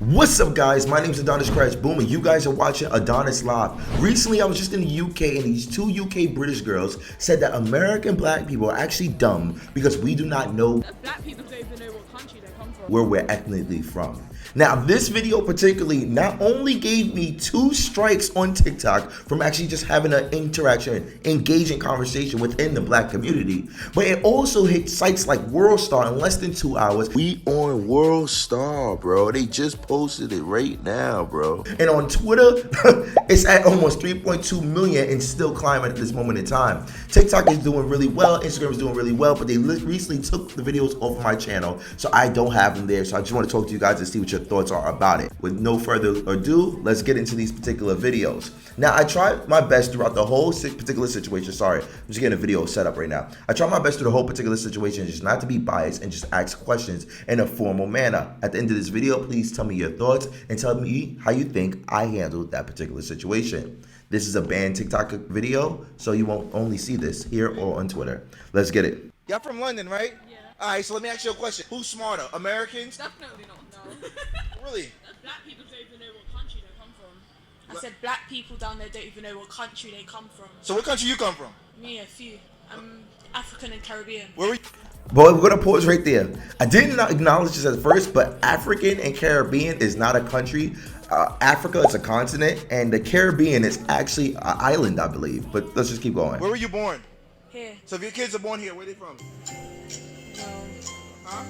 What's up, guys? My name is AdonisCrashBoom and you guys are watching Adonis Live. Recently I was just in the UK and these two UK British girls said that American black people are actually dumb because we do not know black people don't even know what country they come from, where we're ethnically from. Now, this video particularly not only gave me 2 strikes on TikTok from actually just having an interaction, engaging conversation within the black community, but it also hit sites like World Star in less than 2 hours. We on World Star, bro. They just posted it right now, bro. And on Twitter, it's at almost 3.2 million and still climbing at this moment in time. TikTok is doing really well, Instagram is doing really well, but they recently took the videos off of my channel, so I don't have them there. So I just want to talk to you guys and see what your thoughts are about it. With no further ado, let's get into these particular videos. Now, I tried my best throughout the whole particular situation. Sorry, I'm just getting a video set up right now. I tried my best through the whole particular situation just not to be biased and just ask questions in a formal manner. At the end of this video, please tell me your thoughts and tell me how you think I handled that particular situation. This is a banned TikTok video, so you won't only see this here or on Twitter. Let's get it. Y'all from London, right? Yeah. Alright, so let me ask you a question. Who's smarter, Americans? Definitely not. No. Really? Black people don't even know what country they come from. I said black people down there don't even know what country they come from. So what country you come from? Me, a few. I'm African and Caribbean. Where were you? Boy, we're gonna pause right there. I did not acknowledge this at first, but African and Caribbean is not a country. Africa is a continent, and the Caribbean is actually an island, I believe. But let's just keep going. Where were you born? Here. So if your kids are born here, where are they from? Huh?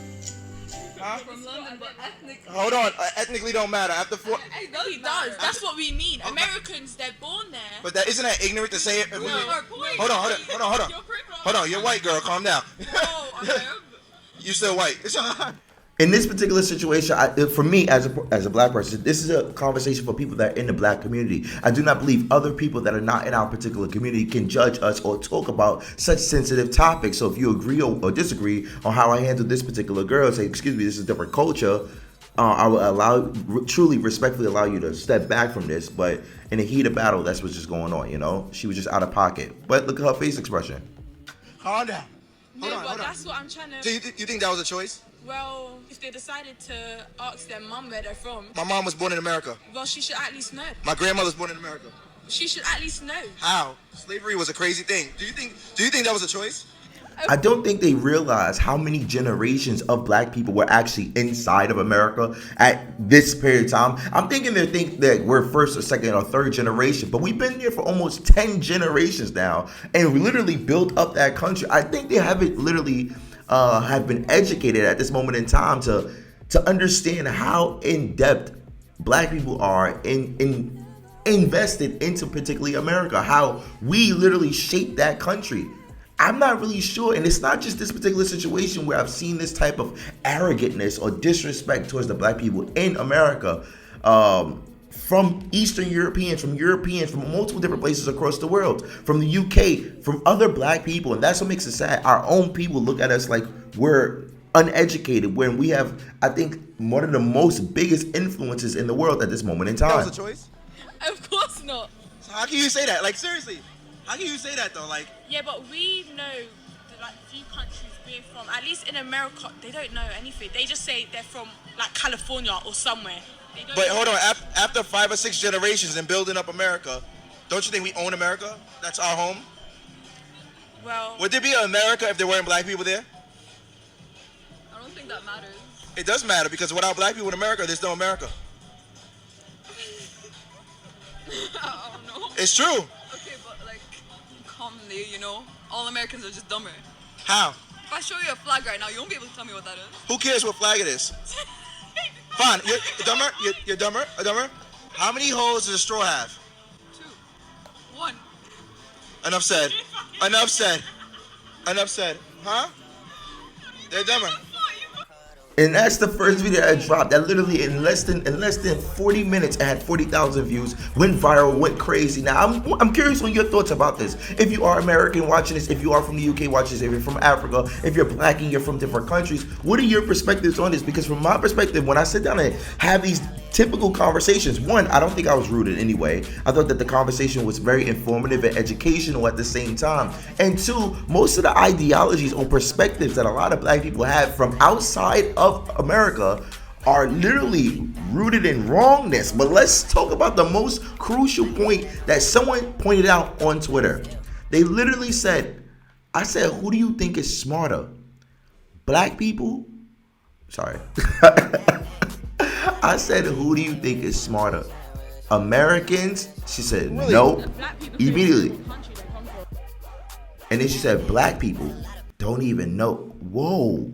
Huh? From London, but ethnic. Hold on, ethnically don't matter. After 4, He does. That's what we mean. Okay. Americans, they're born there. but that isn't that ignorant to say it? If we- Hold Hold on, you're white, girl. Calm down. You still white. It's In this particular situation, for me as a black person, this is a conversation for people that are in the black community. I do not believe other people that are not in our particular community can judge us or talk about such sensitive topics. So if you agree or disagree on how I handled this particular girl, say, excuse me, this is a different culture, I will truly respectfully allow you to step back from this. But in the heat of battle, that's what's just going on, you know? She was just out of pocket. But look at her face expression. calm down. No, but that's what I'm trying to. So you think that was a choice? Well, if they decided to ask their mum where they're from, My mom was born in America. well, she should at least know. My grandmother was born in America. She should at least know. How? Slavery was a crazy thing. Do you think that was a choice? I don't think they realize how many generations of black people were actually inside of America at this period of time. I'm thinking they think that we're first or second or third generation, but we've been here for almost 10 generations now, and we literally built up that country. I think they haven't literally have been educated at this moment in time to understand how in depth black people are invested into particularly America, how we literally shaped that country. I'm not really sure, and it's not just this particular situation where I've seen this type of arrogantness or disrespect towards the black people in America from Eastern Europeans, from multiple different places across the world, from the UK, from other black people, and that's what makes it sad. Our own people look at us like we're uneducated when we have, I think, one of the most biggest influences in the world at this moment in time. That was a choice? Of course not. So how can you say that? Like, seriously. How can you say that, though? Like, Yeah, but we know the like few countries we're from. At least in America, they don't know anything. They just say they're from like California or somewhere. They don't but know. hold on. After 5 or 6 generations and building up America, don't you think we own America? That's our home. Well, Would there be an America if there weren't black people there? I don't think that matters. It does matter because without black people in America, there's no America. I don't know. It's true. Okay, but like, commonly, you know, all Americans are just dumber. How? If I show you a flag right now, you won't be able to tell me what that is. Who cares what flag it is? Fine. You're dumber. You're dumber. Dumber. How many holes does a straw have? 2, 1. Enough said. Enough said. Enough said. Huh? They're dumber. And that's the first video I dropped. That literally in less than 40 minutes, it had 40,000 views, went viral, went crazy. Now I'm curious on your thoughts about this. If you are American watching this, if you are from the UK watching this, if you're from Africa, if you're black and you're from different countries, what are your perspectives on this? Because from my perspective, when I sit down and have these typical conversations, one, I don't think I was rude in any way. I thought that the conversation was very informative and educational at the same time. And two, most of the ideologies or perspectives that a lot of black people have from outside of America are literally rooted in wrongness. But let's talk about the most crucial point that someone pointed out on Twitter. They literally said, I said, who do you think is smarter? Black people? Sorry. I said, who do you think is smarter? Americans? She said, nope. Immediately. And then she said, black people don't even know. Whoa.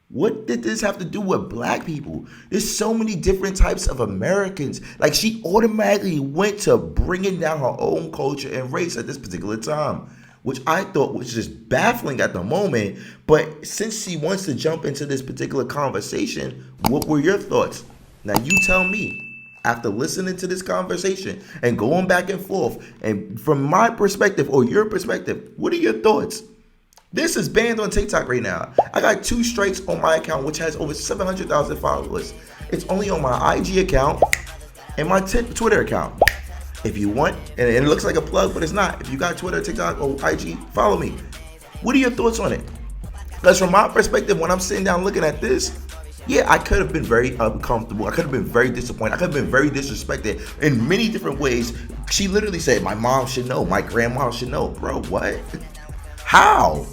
What did this have to do with black people? There's so many different types of Americans. Like, she automatically went to bringing down her own culture and race at this particular time, which I thought was just baffling at the moment. But since she wants to jump into this particular conversation, what were your thoughts? Now you tell me, after listening to this conversation and going back and forth, and from my perspective or your perspective, what are your thoughts? This is banned on TikTok right now. I got 2 strikes on my account, which has over 700,000 followers. It's only on my IG account and my Twitter account. If you want, and it looks like a plug, but it's not. If you got Twitter, TikTok, or IG, follow me. What are your thoughts on it? Because from my perspective, when I'm sitting down looking at this, yeah, I could have been very uncomfortable. I could have been very disappointed. I could have been very disrespected in many different ways. She literally said, my mom should know. My grandma should know. Bro, what? How?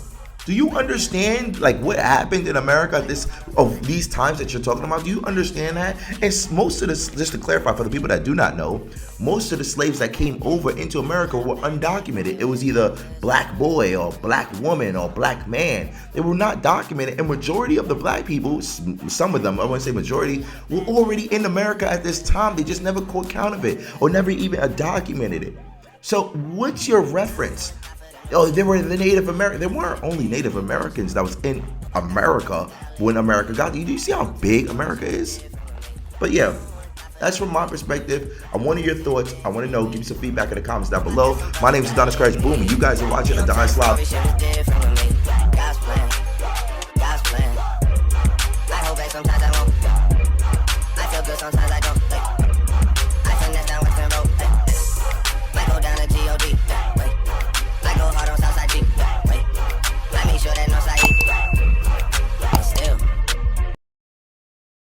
Do you understand like what happened in America these times that you're talking about? Do you understand that? And most of this, just to clarify for the people that do not know, most of the slaves that came over into America were undocumented. It was either black boy or black woman or black man. They were not documented. And majority of the black people, some of them, I want to say majority, were already in America at this time. They just never caught count of it or never even documented it. So what's your reference? Oh, they were the Native Americans. There weren't only Native Americans that was in America when America got there. Do you see how big America is? But yeah, that's from my perspective. I want to hear your thoughts. I want to know. Give me some feedback in the comments down below. My name is AdonisCrashBoom, and you guys are watching Adonis Live.